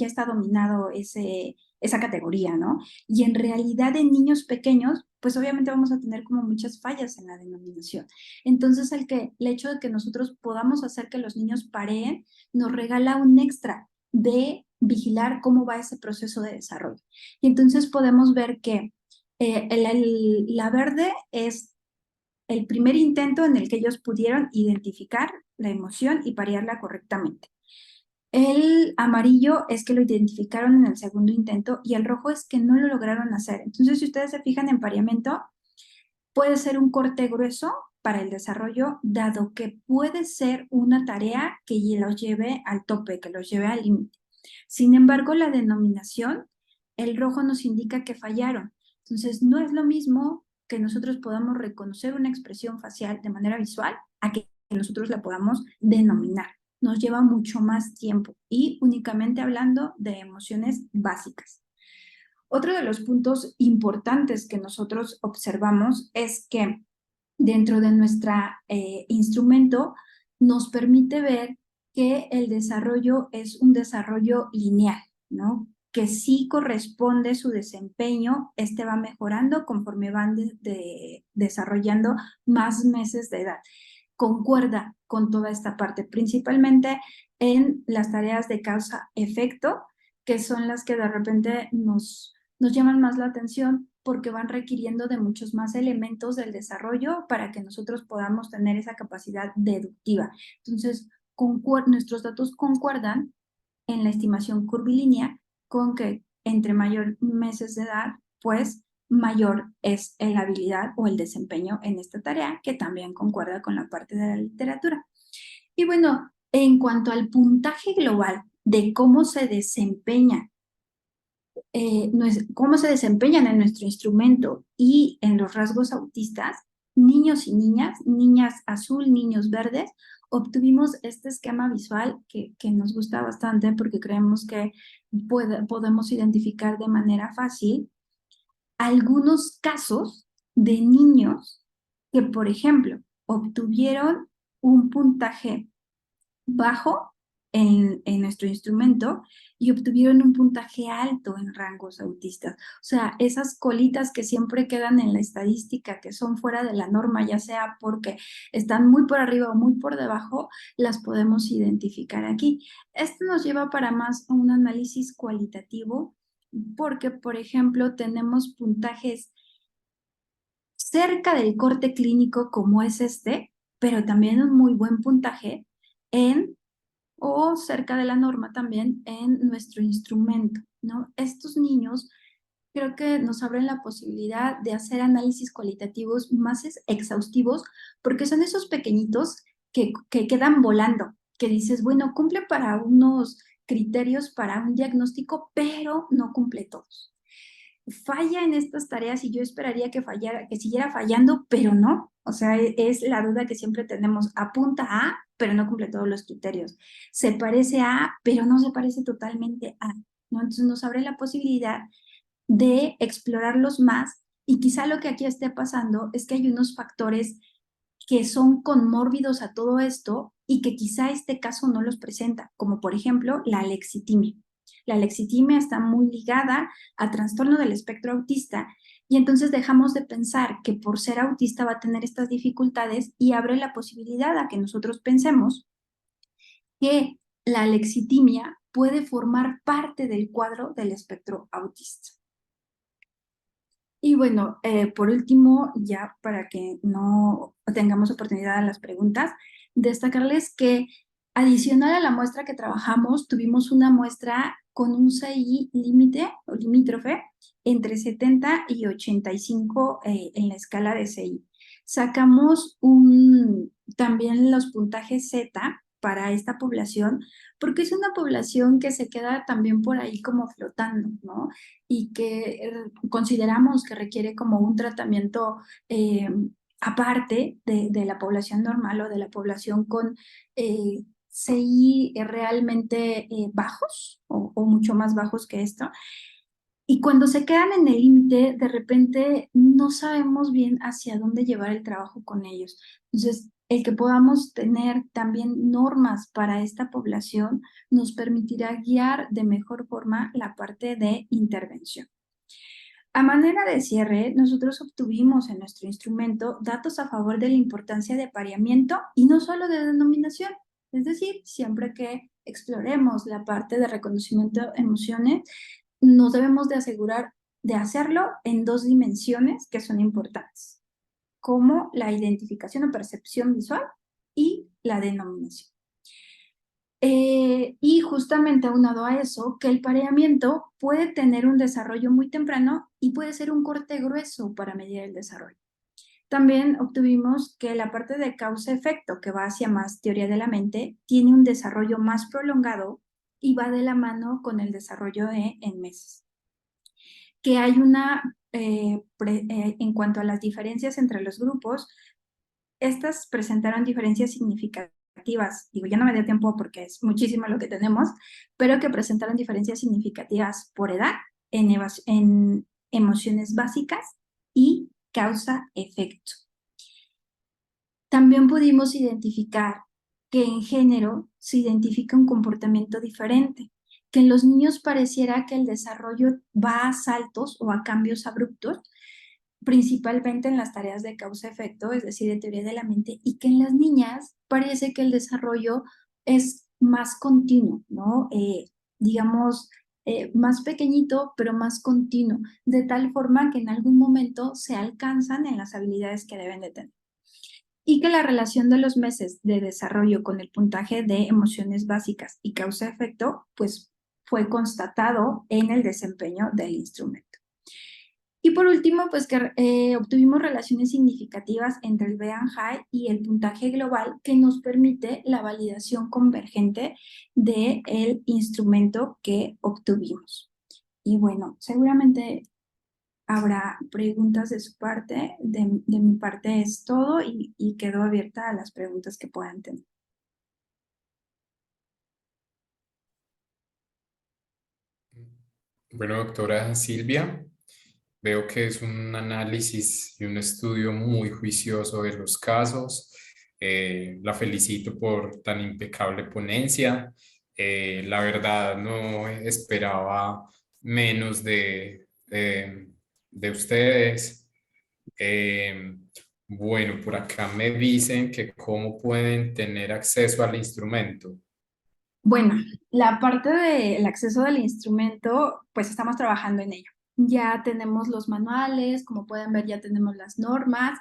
está dominado esa categoría, ¿no? Y en realidad en niños pequeños, pues obviamente vamos a tener como muchas fallas en la denominación. Entonces el hecho de que nosotros podamos hacer que los niños pareen, nos regala un extra de vigilar cómo va ese proceso de desarrollo. Y entonces podemos ver que la verde es el primer intento en el que ellos pudieron identificar la emoción y parearla correctamente. El amarillo es que lo identificaron en el segundo intento y el rojo es que no lo lograron hacer. Entonces, si ustedes se fijan en pareamiento, puede ser un corte grueso para el desarrollo, dado que puede ser una tarea que los lleve al tope, que los lleve al límite. Sin embargo, la denominación, el rojo nos indica que fallaron. Entonces, no es lo mismo que nosotros podamos reconocer una expresión facial de manera visual a que nosotros la podamos denominar. Nos lleva mucho más tiempo y únicamente hablando de emociones básicas. Otro de los puntos importantes que nosotros observamos es que dentro de nuestro instrumento nos permite ver que el desarrollo es un desarrollo lineal, ¿no? Que sí corresponde su desempeño, este va mejorando conforme van desarrollando más meses de edad. Concuerda con toda esta parte, principalmente en las tareas de causa-efecto, que son las que de repente nos llaman más la atención porque van requiriendo de muchos más elementos del desarrollo para que nosotros podamos tener esa capacidad deductiva. Entonces, nuestros datos concuerdan en la estimación curvilínea con que entre mayor meses de edad, pues mayor es la habilidad o el desempeño en esta tarea, que también concuerda con la parte de la literatura. Y bueno, en cuanto al puntaje global de cómo se desempeña cómo se desempeñan en nuestro instrumento y en los rasgos autistas, niños y niñas azul, niños verdes, obtuvimos este esquema visual que nos gusta bastante porque creemos que podemos identificar de manera fácil algunos casos de niños que, por ejemplo, obtuvieron un puntaje bajo en nuestro instrumento y obtuvieron un puntaje alto en rangos autistas. O sea, esas colitas que siempre quedan en la estadística, que son fuera de la norma, ya sea porque están muy por arriba o muy por debajo, las podemos identificar aquí. Esto nos lleva para más a un análisis cualitativo, porque, por ejemplo, tenemos puntajes cerca del corte clínico como es este, pero también un muy buen puntaje en o cerca de la norma también en nuestro instrumento, ¿no? Estos niños creo que nos abren la posibilidad de hacer análisis cualitativos más exhaustivos porque son esos pequeñitos que quedan volando, que dices, bueno, cumple para unos criterios para un diagnóstico, pero no cumple todos. Falla en estas tareas y yo esperaría que fallara, que siguiera fallando, pero no. O sea, es la duda que siempre tenemos. Apunta a, pero no cumple todos los criterios. Se parece a, pero no se parece totalmente a, ¿no? Entonces nos abre la posibilidad de explorarlos más y quizá lo que aquí esté pasando es que hay unos factores que son conmórbidos a todo esto y que quizá este caso no los presenta, como por ejemplo la alexitimia. La alexitimia está muy ligada al trastorno del espectro autista y entonces dejamos de pensar que por ser autista va a tener estas dificultades y abre la posibilidad a que nosotros pensemos que la alexitimia puede formar parte del cuadro del espectro autista. Y bueno, por último, ya para que no tengamos oportunidad a las preguntas, destacarles que adicional a la muestra que trabajamos, tuvimos una muestra con un CI límite o limítrofe entre 70 y 85 en la escala de CI. Sacamos también los puntajes Z para esta población, porque es una población que se queda también por ahí como flotando, ¿no? Y que consideramos que requiere como un tratamiento aparte de la población normal o de la población con CI realmente bajos o mucho más bajos que esto. Y cuando se quedan en el límite, de repente no sabemos bien hacia dónde llevar el trabajo con ellos. Entonces, el que podamos tener también normas para esta población nos permitirá guiar de mejor forma la parte de intervención. A manera de cierre, nosotros obtuvimos en nuestro instrumento datos a favor de la importancia de pareamiento y no solo de denominación. Es decir, siempre que exploremos la parte de reconocimiento de emociones, nos debemos de asegurar de hacerlo en dos dimensiones que son importantes, como la identificación o percepción visual y la denominación. Y justamente aunado a eso, que el pareamiento puede tener un desarrollo muy temprano y puede ser un corte grueso para medir el desarrollo. También obtuvimos que la parte de causa-efecto, que va hacia más teoría de la mente, tiene un desarrollo más prolongado y va de la mano con el desarrollo en meses. Que hay en cuanto a las diferencias entre los grupos, estas presentaron diferencias significativas. Digo, ya no me dio tiempo porque es muchísimo lo que tenemos, pero que presentaron diferencias significativas por edad, en emociones básicas y causa-efecto. También pudimos identificar que en género se identifica un comportamiento diferente, que en los niños pareciera que el desarrollo va a saltos o a cambios abruptos, principalmente en las tareas de causa-efecto, es decir, de teoría de la mente, y que en las niñas parece que el desarrollo es más continuo, ¿no? Digamos, más pequeñito, pero más continuo, de tal forma que en algún momento se alcanzan en las habilidades que deben de tener. Y que la relación de los meses de desarrollo con el puntaje de emociones básicas y causa-efecto, pues fue constatado en el desempeño del instrumento. Y por último, pues que obtuvimos relaciones significativas entre el Bean-High y el puntaje global que nos permite la validación convergente del instrumento que obtuvimos. Y bueno, seguramente habrá preguntas de su parte, de mi parte es todo y quedo abierta a las preguntas que puedan tener. Bueno, doctora Silvia, veo que es un análisis y un estudio muy juicioso de los casos. La felicito por tan impecable ponencia. La verdad, no esperaba menos de ustedes. Eh, bueno, por acá me dicen que cómo pueden tener acceso al instrumento. Bueno, la parte del acceso del instrumento, pues estamos trabajando en ello. Ya tenemos los manuales, como pueden ver, ya tenemos las normas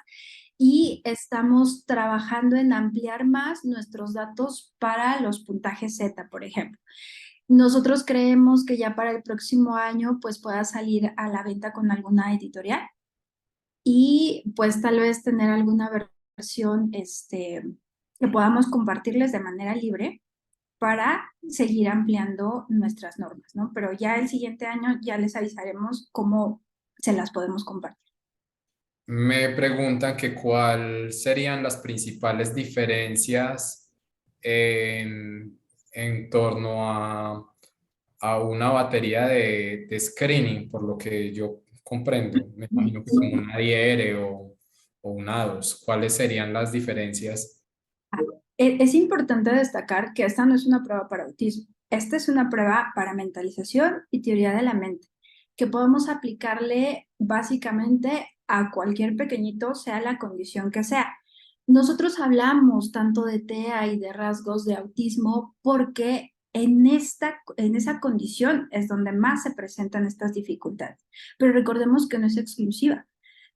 y estamos trabajando en ampliar más nuestros datos para los puntajes Z, por ejemplo. Nosotros creemos que ya para el próximo año pues pueda salir a la venta con alguna editorial y pues tal vez tener alguna versión que podamos compartirles de manera libre para seguir ampliando nuestras normas, ¿no? Pero ya el siguiente año ya les avisaremos cómo se las podemos compartir. Me preguntan que cuál serían las principales diferencias en torno a una batería de screening, por lo que yo comprendo. Me imagino que como una diere o una dos. ¿Cuáles serían las diferencias? Es importante destacar que esta no es una prueba para autismo. Esta es una prueba para mentalización y teoría de la mente, que podemos aplicarle básicamente a cualquier pequeñito, sea la condición que sea. Nosotros hablamos tanto de TEA y de rasgos de autismo porque en esa condición es donde más se presentan estas dificultades. Pero recordemos que no es exclusiva.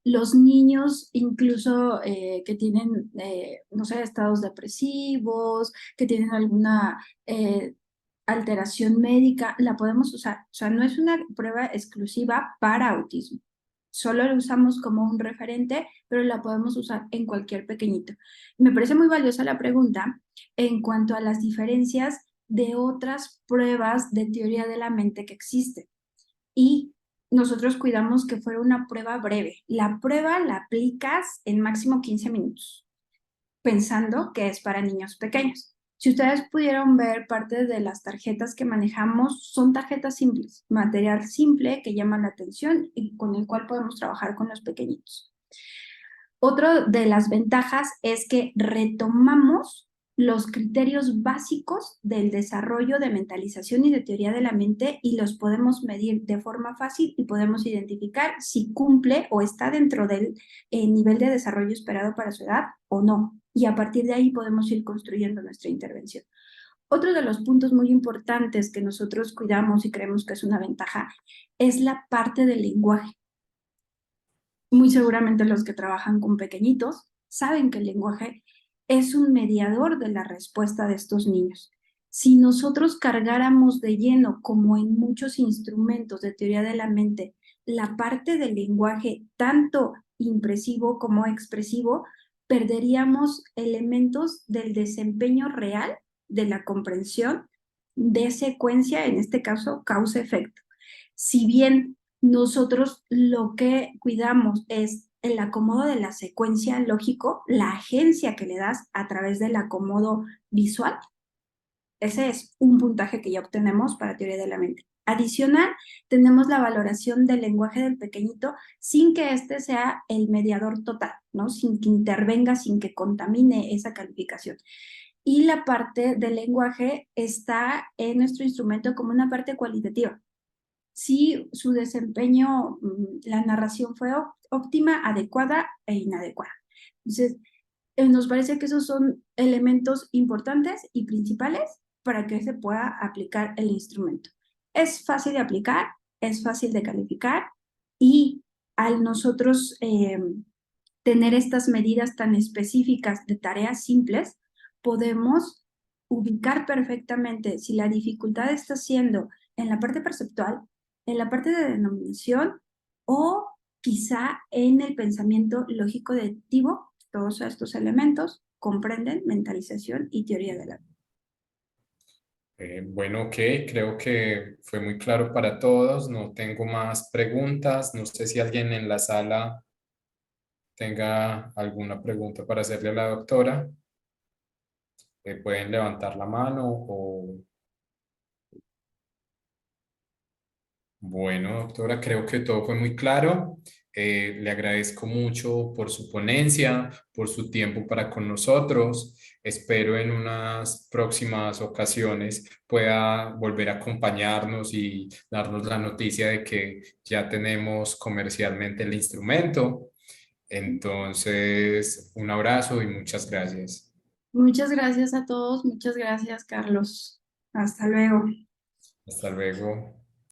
Los niños incluso que tienen, no sé, estados depresivos, que tienen alguna alteración médica, la podemos usar. O sea, no es una prueba exclusiva para autismo. Solo la usamos como un referente, pero la podemos usar en cualquier pequeñito. Me parece muy valiosa la pregunta en cuanto a las diferencias de otras pruebas de teoría de la mente que existen. Y nosotros cuidamos que fuera una prueba breve. La prueba la aplicas en máximo 15 minutos, pensando que es para niños pequeños. Si ustedes pudieron ver parte de las tarjetas que manejamos, son tarjetas simples, material simple que llama la atención y con el cual podemos trabajar con los pequeñitos. Otra de las ventajas es que retomamos los criterios básicos del desarrollo de mentalización y de teoría de la mente y los podemos medir de forma fácil y podemos identificar si cumple o está dentro del nivel de desarrollo esperado para su edad o no. Y a partir de ahí podemos ir construyendo nuestra intervención. Otro de los puntos muy importantes que nosotros cuidamos y creemos que es una ventaja es la parte del lenguaje. Muy seguramente los que trabajan con pequeñitos saben que el lenguaje es un mediador de la respuesta de estos niños. Si nosotros cargáramos de lleno, como en muchos instrumentos de teoría de la mente, la parte del lenguaje, tanto impresivo como expresivo, perderíamos elementos del desempeño real de la comprensión de secuencia, en este caso causa-efecto. Si bien nosotros lo que cuidamos es el acomodo de la secuencia lógico, la agencia que le das a través del acomodo visual. Ese es un puntaje que ya obtenemos para teoría de la mente. Adicional, tenemos la valoración del lenguaje del pequeñito sin que este sea el mediador total, ¿no? Sin que intervenga, sin que contamine esa calificación. Y la parte del lenguaje está en nuestro instrumento como una parte cualitativa. Si su desempeño, la narración fue óptima, adecuada e inadecuada. Entonces, nos parece que esos son elementos importantes y principales para que se pueda aplicar el instrumento. Es fácil de aplicar, es fácil de calificar y al nosotros tener estas medidas tan específicas de tareas simples, podemos ubicar perfectamente si la dificultad está siendo en la parte perceptual, en la parte de denominación o quizá en el pensamiento lógico deductivo. Todos estos elementos comprenden mentalización y teoría de la mente. Bueno, ok, creo que fue muy claro para todos. No tengo más preguntas. No sé si alguien en la sala tenga alguna pregunta para hacerle a la doctora. Pueden levantar la mano o... Bueno, doctora, creo que todo fue muy claro. Le agradezco mucho por su ponencia, por su tiempo para con nosotros. Espero en unas próximas ocasiones pueda volver a acompañarnos y darnos la noticia de que ya tenemos comercialmente el instrumento. Entonces, un abrazo y muchas gracias. Muchas gracias a todos, muchas gracias, Carlos. Hasta luego. Hasta luego.